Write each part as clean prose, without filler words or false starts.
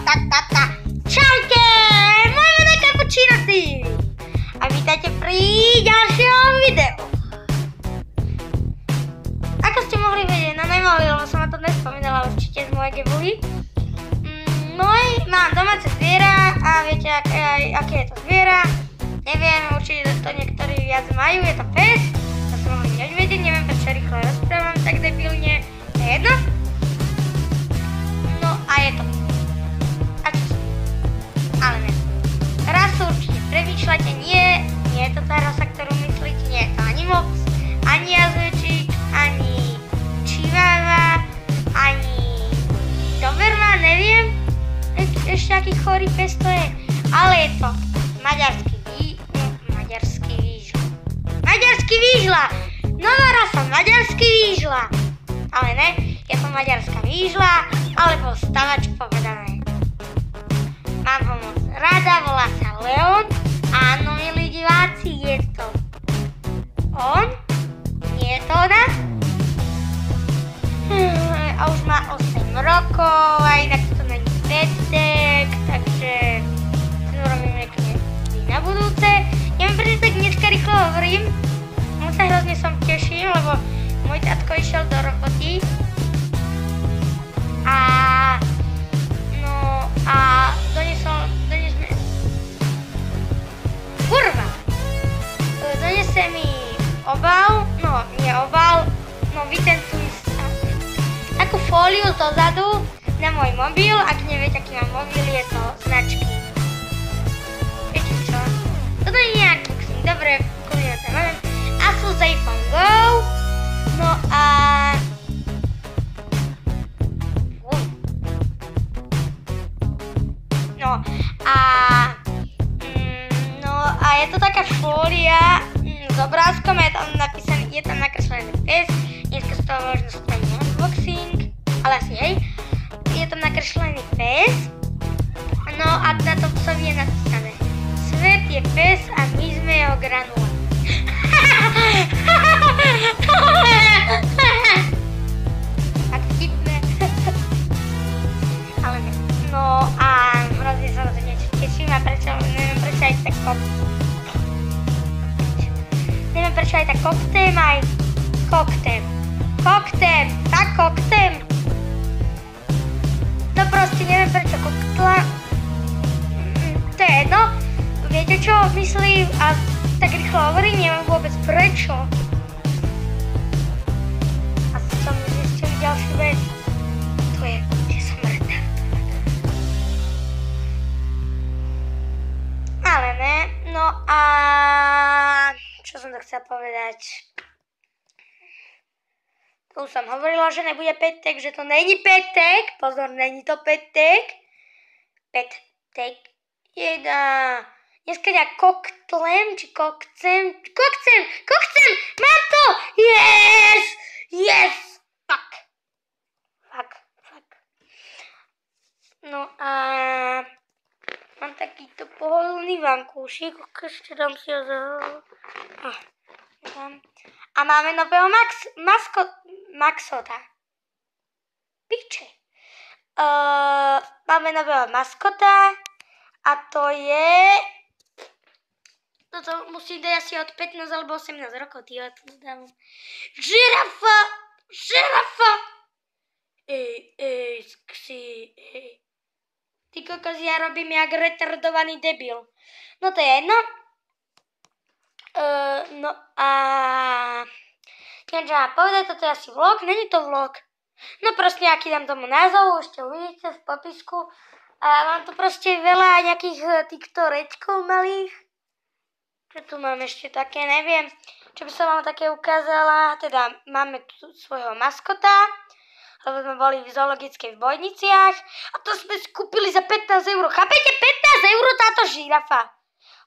Čaute, moje meno je Cappuccino TV a vítajte pri ďalšom videu. Ako ste mohli vedieť, no nemohli, lebo som na to nespomínala určite z mojej gebuly. Mám domáce zviera a viete, aké je to zviera. Neviem, určite to niektorí viac majú, je to pes. To som mohli nevedieť, neviem, prečo rýchlo rozprávam tak debilne. To je jedno. No a je to. Ale ne. Rasu určite premýšľate, nie je to tá rasa, ktorú myslíte, nie je to ani mops, ani jazyčík, ani chihuahua, ani doberman, neviem ešte aký chorý pes to je, ale je to maďarský výžla, nová rasa maďarský výžla, ale ne, je to maďarská výžla, alebo stavač povedané. Mám ho moc rada, volá sa Leon. Áno, milí diváci, je to on. Nie je to ona. A už má 8 rokov a inak to není petek, takže to robím niekde na budúce. Neviem, prečo tak dneska rýchlo hovorím. Sa hrozne som teším, lebo môj tatko išiel do roboty. A donese mi obal, vytentuj sa, takú fóliu dozadu na môj mobil. Ak neviete, aký mám mobil, je to značky. Viete čo? Toto je nejaký ksín, dobre, kľudne to neviem. Asus iPhone Go, no a je to taká fólia s obrázkom, je tam nakreslený pes. Dneska z toho možno spraviť unboxing, ale asi hej. Je tam nakreslený pes. No a na tom psovi je napísané: Svet je pes a my sme jeho granule. Tak vtipné. Ale ne. No a hrozne sa na to niečo teším a neviem prečo aj tak koktem. No proste neviem prečo koktla. To je jedno. Viete čo myslím a tak rýchlo hovorím, neviem vôbec prečo. A som zistil ďalšiu vec. To je, že som retardovaná. Ale ne, no a čo som to chcela povedať? Tu som hovorila, že nebude petek, že to není petek. Pozor, není to petek. Petek. Dneska ja koktlem, či kokcem. Mám to! Yes! Fuck. No a mám takýto pohodlný vankúšik. Ešte dám si ho a máme nového maskota. Piče. Máme nového maskota a to je... Toto musí dať asi od 15 alebo 18 rokov. Žirafa! Ty kokos, ja robím jak retardovaný debil. No to je jedno. No a... Neviem, čo mám povedať, toto je asi vlog, není to vlog. No proste nejaký dám tomu názov, ešte uvidíte v popisku. A mám tu proste veľa nejakých týchto rečkov malých. Čo tu mám ešte také, neviem, čo by som vám také ukázala. Teda máme tu svojho maskota, lebo sme boli v zoologickej v Bojniciach. A to sme skúpili za 15 eur. Chápete? 15 eur táto žirafa.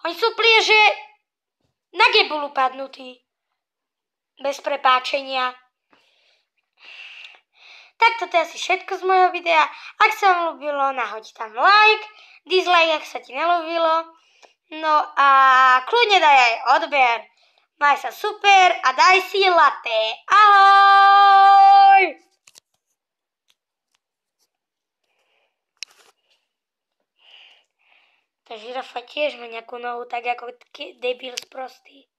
Oni sú úplne, že na gebulu padnutí. Bez prepáčenia. Tak toto je asi všetko z mojho videa. Ak sa vám ľúbilo, nahoď tam like. Dislike, ak sa ti neľúbilo. No a kľudne daj aj odber. Maj sa super a daj si latte. Ahoj! Tá žirafa tiež má nejakú nohu, tak ako taký debil sprostý.